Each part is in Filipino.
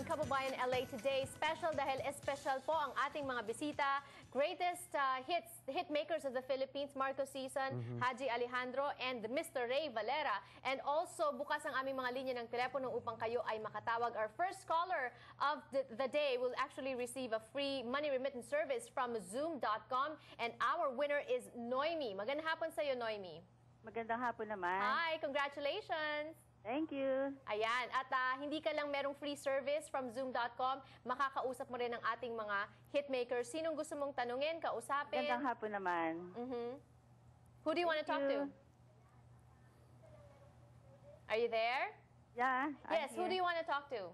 Kababayan LA Today. Special dahil special po ang ating mga bisita. Greatest hit makers of the Philippines, Marco Season, Haji Alejandro, and Mr. Ray Valera. And also, bukas ang aming mga linya ng telepono upang kayo ay makatawag. Our first caller of the day will actually receive a free money remittance service from Zoom.com. And our winner is Noemi. Magandang hapon sa iyo, Noemi. Magandang hapon naman. Hi, congratulations! Thank you. Ayan, at hindi ka lang merong free service from Zoom.com, makakausap mo rin ang ating mga hitmakers. Sinong gusto mong tanungin, kausapin? Magandang hapon naman. Who do you want to talk to? Are you there? Yeah. Yes, who do you want to talk to?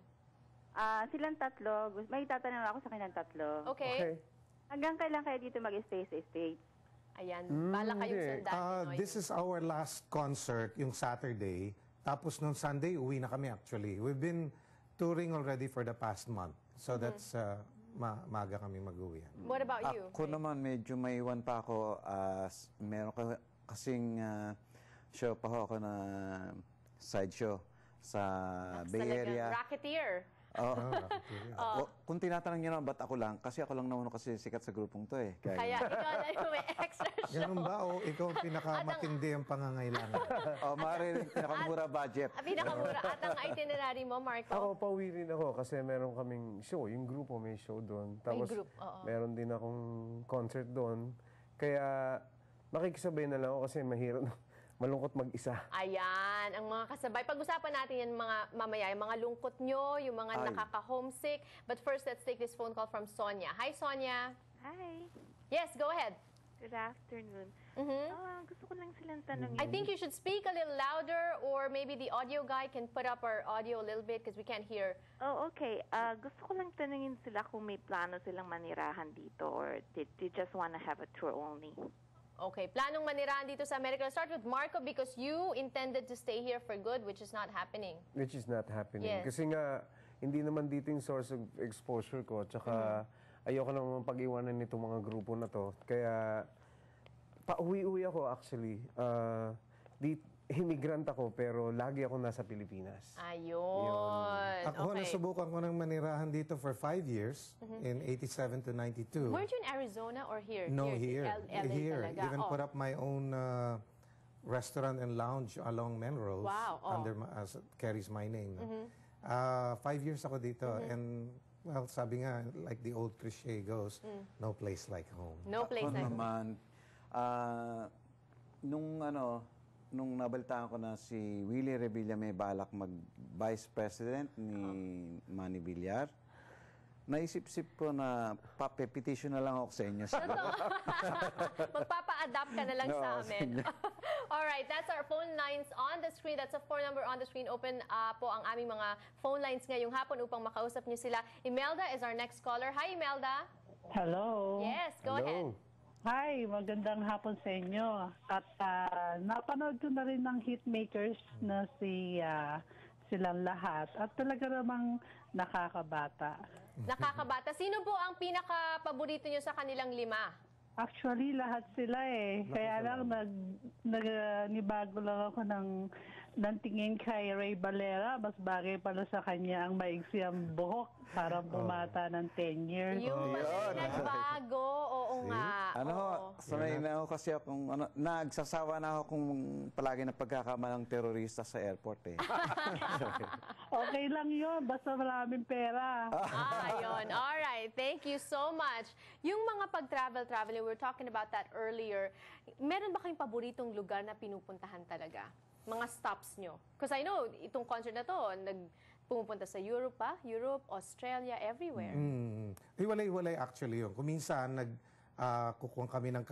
Silang tatlo. May tatanong ako sa kanilang tatlo. Okay. Hanggang kailan kayo dito mag-stay sa States? Ayan, bala kayong sundan. This is our last concert, yung Saturday. Tapos nung Sunday, uwi na kami actually. We've been touring already for the past month. So that's, maaga kami mag-uwi. What about you? Ako naman, medyo may iwan pa ako. Meron kasing show pa ako na side show sa Bay Area. Racketeer. Kung tinatanong niyo naman, ba't ako lang? Kasi ako lang naman kasi sikat sa grupong to eh. Kaya ikaw na may extra show. Ganun ba? O ikaw pinakamatindi ang pangangailangan? Maaari rin pinakamura budget. Pinakamura. At ang itinerary mo, Marco? Ako, pauwi rin ako kasi meron kaming show. Yung grupo may show doon. Tapos group, oo. meron din akong concert doon. Kaya makikisabay na lang ako kasi mahirap. Malungkot mag-isa. Ayan, ang mga kasabay. Pag-usapan natin yan mga mamaya, yung mga lungkot nyo, yung mga nakaka-homesick. But first, let's take this phone call from Sonia. Hi, Sonia. Hi. Yes, go ahead. Good afternoon. Gusto ko lang silang tanongin. I think you should speak a little louder or maybe the audio guy can put up our audio a little bit because we can't hear. Oh, okay. Gusto ko lang tanongin sila kung may plano silang manirahan dito or they just wanna have a tour only. Okay, planong manirahan dito sa America. Let's start with Marco because you intended to stay here for good, which is not happening. Which is not happening. Yes. Kasi nga, hindi naman dito yung source of exposure ko. Tsaka, ayoko naman pag-iwanan nitong mga grupo na to. Kaya, pauwi-uwi ako actually. Immigrant ako, pero lagi ako nasa Pilipinas. Ayun. Ako, Okay. nasubukan ko ng manirahan dito for 5 years, in 87 to 92. Weren't you in Arizona or here? No, here. LA Here. talaga. Even put up my own restaurant and lounge along Melrose. Wow, Under carries my name. 5 years ako dito. And, well, sabi nga, like the old cliche goes, no place like home. No place Ako like naman, nung nabalitaan ko na si Willie Revilla may balak mag-vice president ni Manny Villar, naisip-sip ko na petition na lang ako sa inyo. Magpapa-adapt ka na lang No, sa amin. Alright, that's our phone lines on the screen. That's a phone number on the screen. Open po ang aming mga phone lines ngayong hapon upang makausap niyo sila. Imelda is our next caller. Hi, Imelda. Hello. Yes, go ahead. Hi, magandang hapon sa inyo. At napanood ko na rin ng hitmakers na silang lahat. At talaga namang nakakabata. Nakakabata. Sino po ang pinaka-paborito niyo sa kanilang 5? Actually, lahat sila eh. Kaya lang nibago lang ako ng tingin kay Ray Valera. Mas bagay pala sa kanya ang maigsi ang buhok para bumata ng 10 years. Yung nagbago. Oo nga. Sanay na ako kasi nagsasawa na ako kung palagi na pagkakamalang terorista sa airport eh. Okay lang yun. Basta maraming pera. Ayun. Alright. Thank you so much. Yung mga pag-travel, we were talking about that earlier. Meron ba kayong paboritong lugar na pinupuntahan talaga? Mga stops nyo? Because I know, itong concert na to, pumupunta sa Europe, Australia, everywhere. Hiwalay-hiwalay actually yun. Kung minsan, kukuha kami ng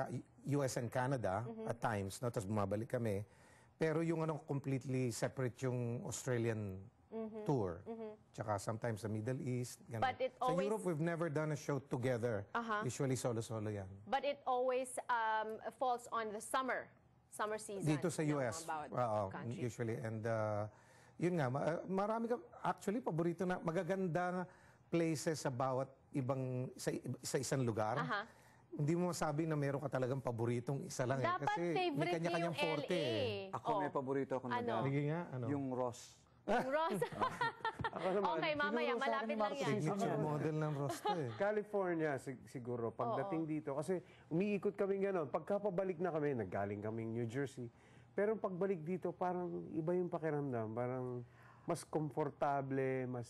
US and Canada at times, no? Tapos bumabalik kami. Pero yung completely separate yung Australian tour. Tsaka sometimes the Middle East. Ganun. But it Sa always... Europe, we've never done a show together. Usually solo-solo yan. But it always falls on the summer season. Dito sa US. Country. Usually. And yun nga, marami ka, actually, paborito na, magaganda places sa bawat sa isang lugar. Hindi mo masabi na meron ka talagang paboritong isa lang. Dapat Kasi may favorite kanya-kanyang yung forte. LA. Eh. Ako may paborito akong lugar. Sige nga, ano? Yung Ross. Rosa. Ako naman, Okay, mamaya, Siguro sa malapit akin, lang yan. Signature model ng Rosto eh. California siguro pagdating dito kasi umiikot kami gano'n. Pagkapabalik na kami, naggaling kaming New Jersey. Pero pagbalik dito parang iba yung pakiramdam, parang mas komportable, mas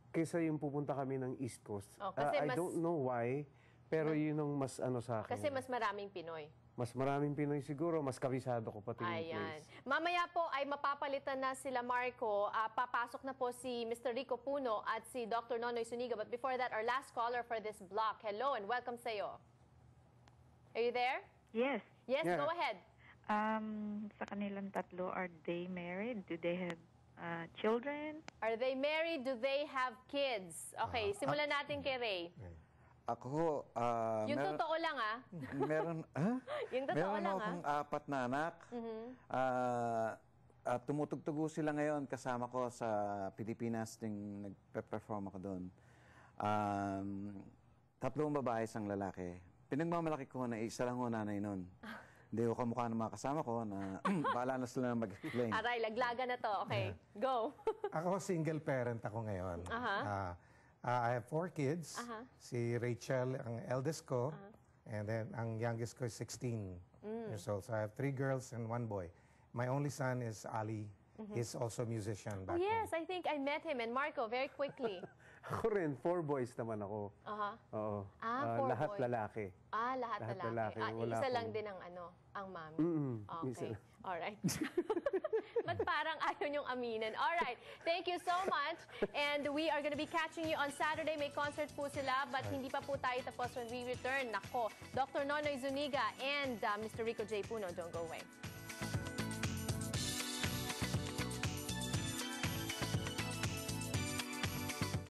kaysa yung pupunta kami ng East Coast. Kasi I mas- don't know why, pero yun ang mas ano sa akin. Kasi mas maraming Pinoy. Mas maraming Pinoy siguro, mas kabisado ko pati yung Ayan. place. Mamaya po ay mapapalitan na sila Marco. Papasok na po si Mr. Rico Puno at si Dr. Nonoy Zuniga. But before that, our last caller for this block. Hello and welcome sa'yo. Are you there? Yes. Yes, Yeah. go ahead. Sa kanilang tatlo, are they married? Do they have children? Are they married? Do they have kids? Okay, simulan natin kay Ray. Ako, Yung totoo lang meron, ha? Yung totoo meron lang akong 4 na anak. Tumutugtugo sila ngayon kasama ko sa Pilipinas ting nagpe-perform ako doon. 3 babae, 1 lalaki. Pinagmamalaki ko na isa lang ho nanay nun. Hindi ko kamukha ng mga kasama ko na bahala na sila na mag-explain. Aray, laglaga na to. Okay, go. Ako single parent ako ngayon. I have 4 kids. Si Rachel, ang eldest ko. And then, ang youngest ko is 16 years old. So I have 3 girls and 1 boy. My only son is Ali. He's also a musician Oh, back yes, home. I think I met him. And Marco, very quickly. Ako rin, 4 boys naman ako. Oo. 4 lahat boys. lalaki. Lahat Lahat lalaki. lalaki. Wala Isa lang akong- din ang mami. isa Okay. lang. Alright. Ba't parang ayaw niyong aminin? Alright. Thank you so much. And we are gonna be catching you on Saturday. May concert po sila, but hindi pa po tayo tapos when we return. Nako, Dr. Nonoy Zuniga and Mr. Rico J. Puno. Don't go away.